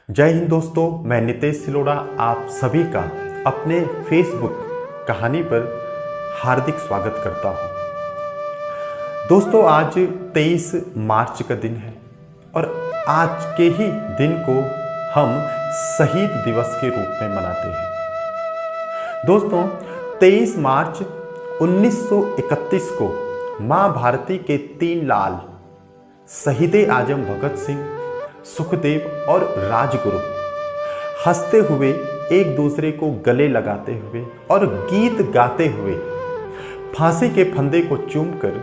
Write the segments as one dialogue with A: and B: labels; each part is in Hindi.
A: जय हिंद दोस्तों, मैं नितेश सिलोड़ा आप सभी का अपने फेसबुक कहानी पर हार्दिक स्वागत करता हूं। दोस्तों, आज 23 मार्च का दिन है और आज के ही दिन को हम शहीद दिवस के रूप में मनाते हैं। दोस्तों, 23 मार्च 1931 को मां भारती के 3 लाल शहीदे आजम भगत सिंह, सुखदेव और राजगुरु हंसते हुए एक दूसरे को गले लगाते हुए और गीत गाते हुए फांसी के फंदे को चूमकर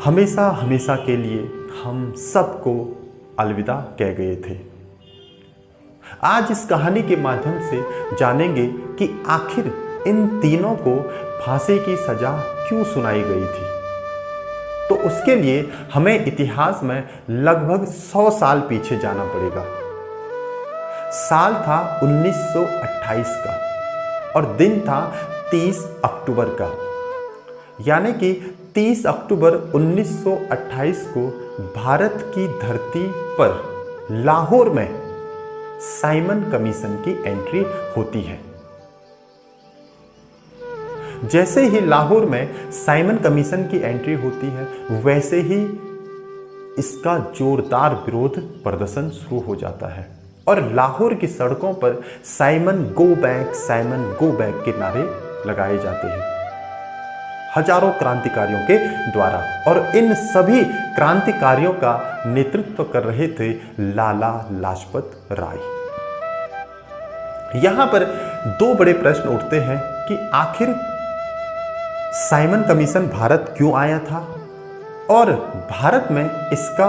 A: हमेशा हमेशा के लिए हम सबको अलविदा कह गए थे। आज इस कहानी के माध्यम से जानेंगे कि आखिर इन तीनों को फांसी की सजा क्यों सुनाई गई थी। तो उसके लिए हमें इतिहास में लगभग 100 साल पीछे जाना पड़ेगा। साल था 1928 का और दिन था 30 अक्टूबर का, यानी कि 30 अक्टूबर 1928 को भारत की धरती पर लाहौर में साइमन कमीशन की एंट्री होती है। जैसे ही लाहौर में साइमन कमीशन की एंट्री होती है, वैसे ही इसका जोरदार विरोध प्रदर्शन शुरू हो जाता है और लाहौर की सड़कों पर साइमन गो बैक के नारे लगाए जाते हैं हजारों क्रांतिकारियों के द्वारा। और इन सभी क्रांतिकारियों का नेतृत्व कर रहे थे लाला लाजपत राय। यहां पर 2 बड़े प्रश्न उठते हैं कि आखिर साइमन कमीशन भारत क्यों आया था और भारत में इसका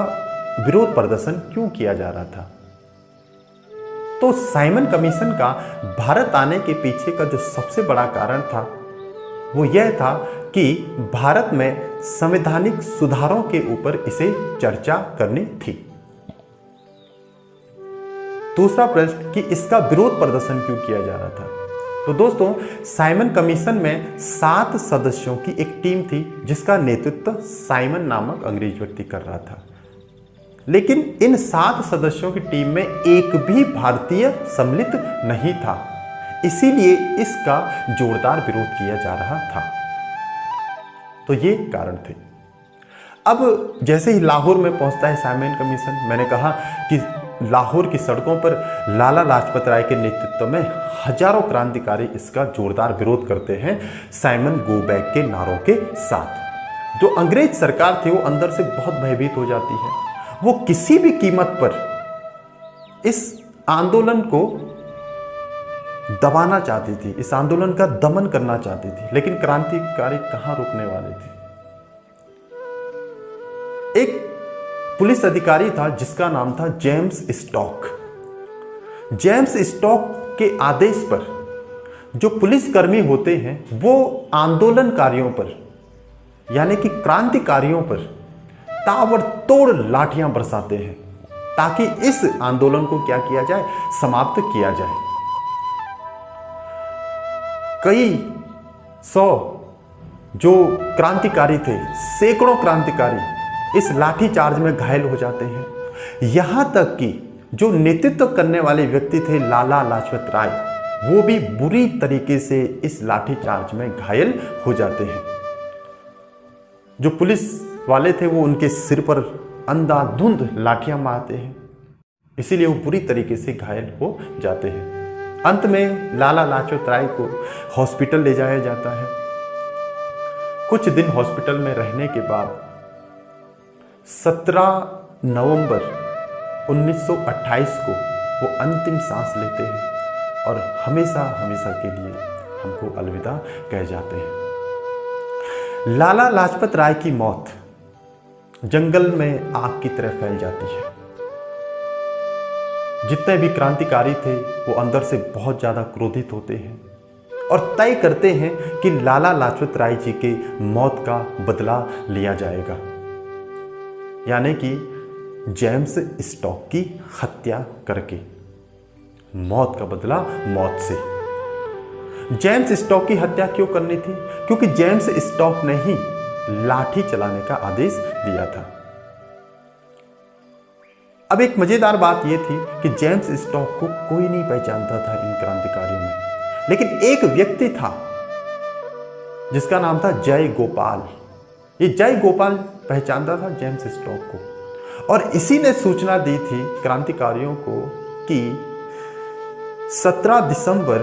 A: विरोध प्रदर्शन क्यों किया जा रहा था। तो साइमन कमीशन का भारत आने के पीछे का जो सबसे बड़ा कारण था वो यह था कि भारत में संवैधानिक सुधारों के ऊपर इसे चर्चा करनी थी। दूसरा प्रश्न कि इसका विरोध प्रदर्शन क्यों किया जा रहा था। तो दोस्तों, साइमन कमीशन में 7 सदस्यों की एक टीम थी जिसका नेतृत्व साइमन नामक अंग्रेज व्यक्ति कर रहा था। लेकिन इन 7 सदस्यों की टीम में एक भी भारतीय सम्मिलित नहीं था, इसीलिए इसका जोरदार विरोध किया जा रहा था। तो ये कारण थे। अब जैसे ही लाहौर में पहुंचता है साइमन कमीशन, मैंने कहा कि लाहौर की सड़कों पर लाला लाजपत राय के नेतृत्व में हजारों क्रांतिकारी इसका जोरदार विरोध करते हैं साइमन गो बैक के नारों के साथ। जो अंग्रेज सरकार थी वो अंदर से बहुत भयभीत हो जाती है। वो किसी भी कीमत पर इस आंदोलन को दबाना चाहती थी, इस आंदोलन का दमन करना चाहती थी, लेकिन क्रांतिकारी कहां रुकने वाले थे। एक पुलिस अधिकारी था जिसका नाम था जेम्स स्टॉक। जेम्स स्टॉक के आदेश पर जो पुलिसकर्मी होते हैं वो आंदोलनकारियों पर यानी कि क्रांतिकारियों पर ताबड़तोड़ लाठियां बरसाते हैं ताकि इस आंदोलन को क्या किया जाए, समाप्त किया जाए। कई 100 जो क्रांतिकारी थे, सैकड़ों क्रांतिकारी इस लाठी चार्ज में घायल हो जाते हैं। यहां तक कि जो नेतृत्व करने वाले व्यक्ति थे लाला लाजपत राय, वो भी बुरी तरीके से इस लाठी चार्ज में घायल हो जाते हैं। जो पुलिस वाले थे वो उनके सिर पर अंधाधुंध लाठियां मारते हैं, इसीलिए वो बुरी तरीके से घायल हो जाते हैं। अंत में लाला लाजपत राय को हॉस्पिटल ले जाया जाता है। कुछ दिन हॉस्पिटल में रहने के बाद 17 नवंबर 1928 को वो अंतिम सांस लेते हैं और हमेशा हमेशा के लिए हमको अलविदा कह जाते हैं। लाला लाजपत राय की मौत जंगल में आग की तरह फैल जाती है। जितने भी क्रांतिकारी थे वो अंदर से बहुत ज्यादा क्रोधित होते हैं और तय करते हैं कि लाला लाजपत राय जी के मौत का बदला लिया जाएगा, यानी कि जेम्स स्टॉक की हत्या करके मौत का बदला मौत से। जेम्स स्टॉक की हत्या क्यों करनी थी? क्योंकि जेम्स स्टॉक ने ही लाठी चलाने का आदेश दिया था। अब एक मजेदार बात यह थी कि जेम्स स्टॉक को कोई नहीं पहचानता था इन क्रांतिकारियों में, लेकिन एक व्यक्ति था जिसका नाम था जय गोपाल। ये जय गोपाल पहचानता था जेम्स स्टॉक को, और इसी ने सूचना दी थी क्रांतिकारियों को कि 17 दिसंबर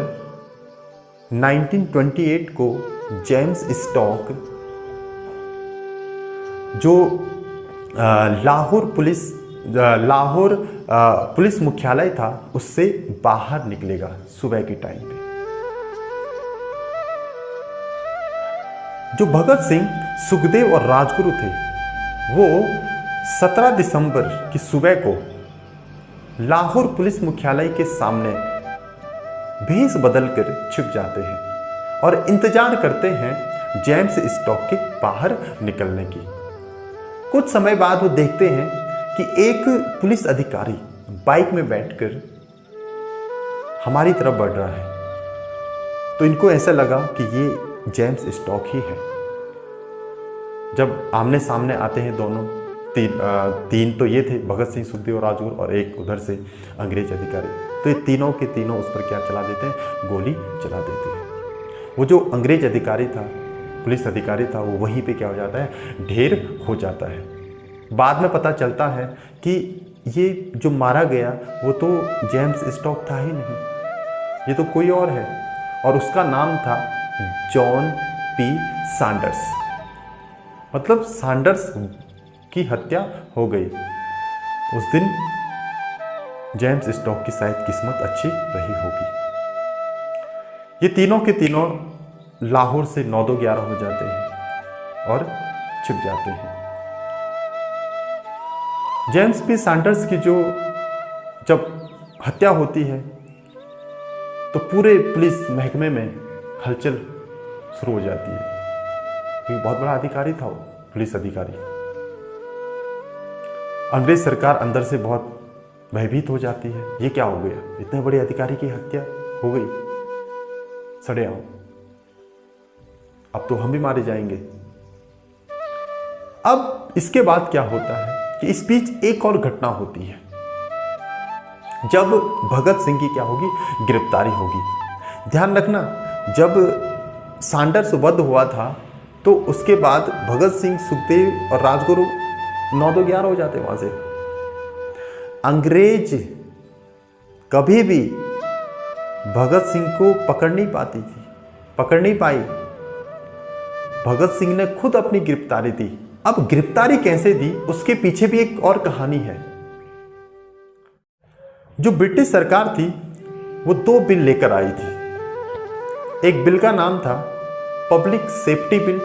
A: 1928 को जेम्स स्टॉक जो लाहौर पुलिस मुख्यालय था उससे बाहर निकलेगा सुबह के टाइम पे। जो भगत सिंह, सुखदेव और राजगुरु थे वो 17 दिसंबर की सुबह को लाहौर पुलिस मुख्यालय के सामने भेष बदलकर छिप जाते हैं और इंतजार करते हैं जेम्स स्टॉक के बाहर निकलने की। कुछ समय बाद वो देखते हैं कि एक पुलिस अधिकारी बाइक में बैठकर हमारी तरफ बढ़ रहा है, तो इनको ऐसा लगा कि ये जेम्स स्टॉक ही है। जब आमने सामने आते हैं दोनों, तीन तो ये थे, भगत सिंह, सुखदेव, राजगुरु, और एक उधर से अंग्रेज अधिकारी, तो ये तीनों के तीनों उस पर क्या चला देते हैं, गोली चला देते हैं। वो जो अंग्रेज अधिकारी था, पुलिस अधिकारी था, वो वहीं पे क्या हो जाता है, ढेर हो जाता है। बाद में पता चलता है कि ये जो मारा गया वो तो जेम्स स्टॉक था ही नहीं, ये तो कोई और है, और उसका नाम था जॉन पी सैंडर्स। मतलब सैंडर्स की हत्या हो गई। उस दिन जेम्स स्टॉक की शायद किस्मत अच्छी रही होगी। ये तीनों के तीनों लाहौर से 9-11 हो जाते हैं और छिप जाते हैं। जेम्स पी सैंडर्स की जब हत्या होती है तो पूरे पुलिस महकमे में हलचल शुरू हो जाती है, क्योंकि बहुत बड़ा अधिकारी था वो, पुलिस अधिकारी। अंग्रेज सरकार अंदर से बहुत भयभीत हो जाती है, ये क्या हो गया, इतने बड़े अधिकारी की हत्या हो गई, सड़ेआम, अब तो हम भी मारे जाएंगे। अब इसके बाद क्या होता है कि इस बीच एक और घटना होती है, जब भगत सिंह की क्या होगी, गिरफ्तारी होगी। ध्यान रखना, जब सैंडर्स वध हुआ था तो उसके बाद भगत सिंह, सुखदेव और राजगुरु 9-11 हो जाते वहां से। अंग्रेज कभी भी भगत सिंह को पकड़ नहीं पाई। भगत सिंह ने खुद अपनी गिरफ्तारी दी। अब गिरफ्तारी कैसे दी, उसके पीछे भी एक और कहानी है। जो ब्रिटिश सरकार थी वो 2 बिल लेकर आई थी। एक बिल का नाम था पब्लिक सेफ्टी बिल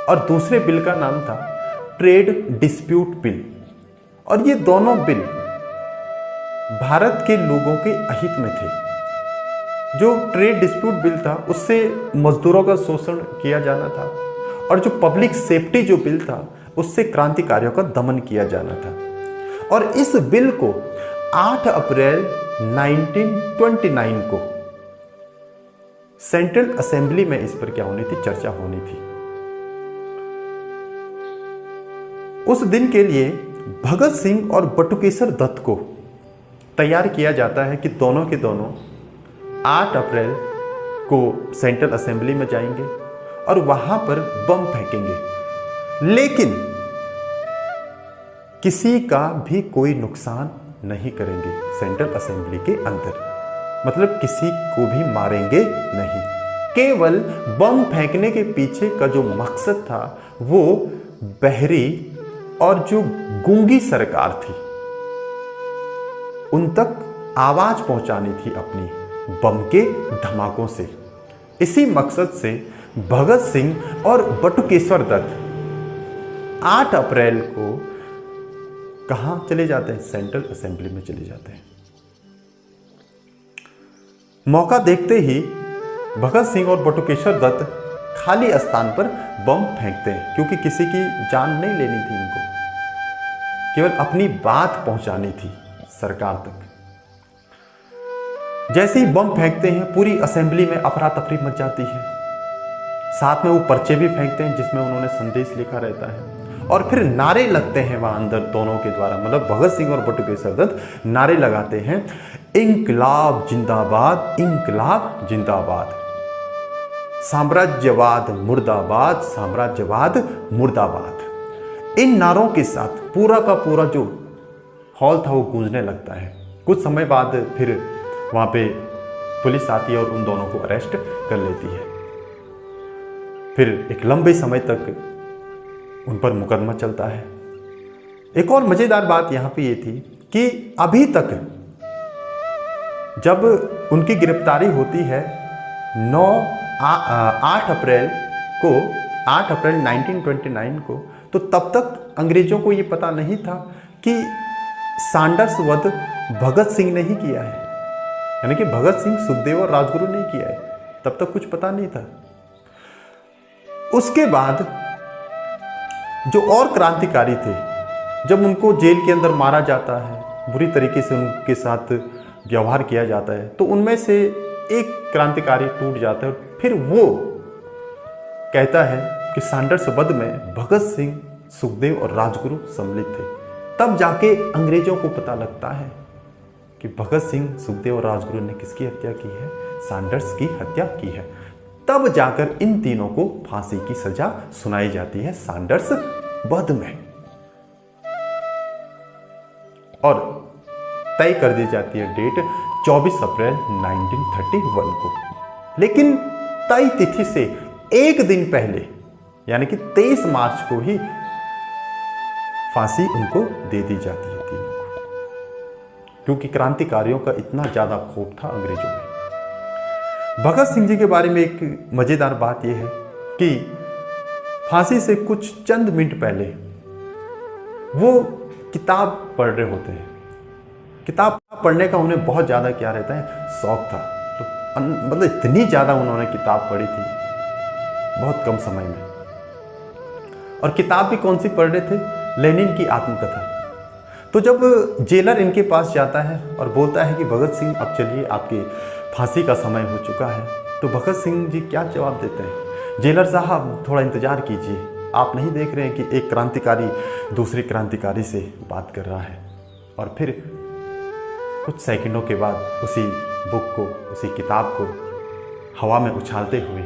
A: और दूसरे बिल का नाम था ट्रेड डिस्प्यूट बिल। और ये दोनों बिल भारत के लोगों के अहित में थे। जो ट्रेड डिस्प्यूट बिल था उससे मजदूरों का शोषण किया जाना था, और जो पब्लिक सेफ्टी जो बिल था उससे क्रांतिकारियों का दमन किया जाना था। और इस बिल को 8 अप्रैल 1929 को सेंट्रल असेंबली में इस पर क्या होनी थी, चर्चा होनी थी। उस दिन के लिए भगत सिंह और बटुकेश्वर दत्त को तैयार किया जाता है कि दोनों के दोनों 8 अप्रैल को सेंट्रल असेंबली में जाएंगे और वहां पर बम फेंकेंगे, लेकिन किसी का भी कोई नुकसान नहीं करेंगे सेंट्रल असेंबली के अंदर। मतलब किसी को भी मारेंगे नहीं। केवल बम फेंकने के पीछे का जो मकसद था वो बहरी और जो गूंगी सरकार थी उन तक आवाज पहुंचानी थी अपनी बम के धमाकों से। इसी मकसद से भगत सिंह और बटुकेश्वर दत्त 8 अप्रैल को कहां चले जाते हैं, सेंट्रल असेंबली में चले जाते हैं। मौका देखते ही भगत सिंह और बटुकेश्वर दत्त खाली स्थान पर बम फेंकते हैं, क्योंकि किसी की जान नहीं लेनी थी इनको, केवल अपनी बात पहुंचानी थी सरकार तक। जैसे ही बम फेंकते हैं पूरी असेंबली में अफरा तफरी मच जाती है। साथ में वो पर्चे भी फेंकते हैं जिसमें उन्होंने संदेश लिखा रहता है, और फिर नारे लगते हैं वहाँ अंदर दोनों के द्वारा, मतलब भगत सिंह और बटुकेश्वर दत्त नारे लगाते हैं, इंकलाब जिंदाबाद, इंकलाब जिंदाबाद, साम्राज्यवाद मुर्दाबाद, साम्राज्यवाद मुर्दाबाद। इन नारों के साथ पूरा का पूरा जो हॉल था वो गूंजने लगता है। कुछ समय बाद फिर वहाँ पे पुलिस आती है और उन दोनों को अरेस्ट कर लेती है। फिर एक लंबे समय तक उन पर मुकदमा चलता है। एक और मज़ेदार बात यहाँ पे ये थी कि अभी तक जब उनकी गिरफ्तारी होती है 8 अप्रैल 1929 को, तो तब तक अंग्रेजों को ये पता नहीं था कि सैंडर्स वध भगत सिंह ने ही किया है, यानी कि भगत सिंह, सुखदेव और राजगुरु ने किया है। तब तक कुछ पता नहीं था। उसके बाद जो और क्रांतिकारी थे, जब उनको जेल के अंदर मारा जाता है, बुरी तरीके से उनके साथ व्यवहार किया जाता है, तो उनमें से एक क्रांतिकारी टूट जाता है और फिर वो कहता है कि सैंडर्स वध में भगत सिंह, सुखदेव और राजगुरु सम्मिलित थे। तब जाके अंग्रेजों को पता लगता है कि भगत सिंह, सुखदेव और राजगुरु ने किसकी हत्या की है? सैंडर्स की हत्या की है। तब जाकर इन तीनों को फांसी की सजा सुनाई जाती है सैंडर्स वध में, और तय कर दी जाती है डेट 24 अप्रैल 1931 को। लेकिन तय तिथि से एक दिन पहले, यानी कि 23 मार्च को ही फांसी उनको दे दी जाती है तीनों को, क्योंकि क्रांतिकारियों का इतना ज़्यादा खौफ था अंग्रेजों में। भगत सिंह जी के बारे में एक मज़ेदार बात यह है कि फांसी से कुछ चंद मिनट पहले वो किताब पढ़ रहे होते हैं। किताब पढ़ने का उन्हें बहुत ज़्यादा क्या रहता है, शौक था। तो मतलब इतनी ज़्यादा उन्होंने किताब पढ़ी थी बहुत कम समय में। और किताब भी कौन सी पढ़ रहे थे? लेनिन की आत्मकथा। तो जब जेलर इनके पास जाता है और बोलता है कि भगत सिंह अब चलिए, आपकी फांसी का समय हो चुका है, तो भगत सिंह जी क्या जवाब देते हैं? जेलर साहब थोड़ा इंतज़ार कीजिए, आप नहीं देख रहे हैं कि एक क्रांतिकारी दूसरे क्रांतिकारी से बात कर रहा है। और फिर कुछ सेकंडों के बाद उसी बुक को, उसी किताब को हवा में उछालते हुए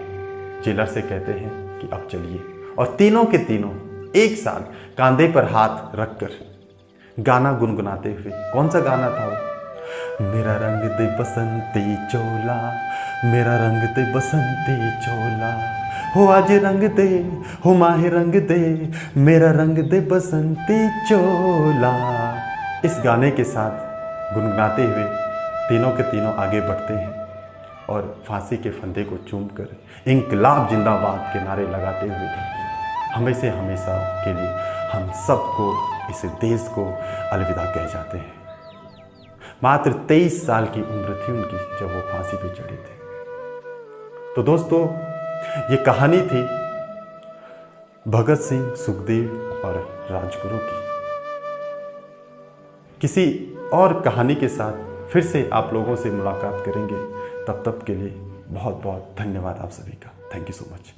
A: जेलर से कहते हैं कि अब चलिए। और तीनों के तीनों एक साथ कंधे पर हाथ रखकर गाना गुनगुनाते हुए, कौन सा गाना था वो? मेरा रंग दे बसंती चोला, मेरा रंग दे बसंती चोला, हो आज रंग दे, हो माहे रंग दे, मेरा रंग दे बसंती चोला। इस गाने के साथ गुनगुनाते हुए तीनों के तीनों आगे बढ़ते हैं और फांसी के फंदे को चूमकर इंकलाब जिंदाबाद के नारे लगाते हुए हमेशा के लिए हम सबको, इस देश को अलविदा कह जाते हैं। मात्र 23 साल की उम्र थी उनकी जब वो फांसी पे चढ़े थे। तो दोस्तों, ये कहानी थी भगत सिंह, सुखदेव और राजगुरु की। किसी और कहानी के साथ फिर से आप लोगों से मुलाकात करेंगे। तब तक के लिए बहुत बहुत धन्यवाद आप सभी का। Thank you so much.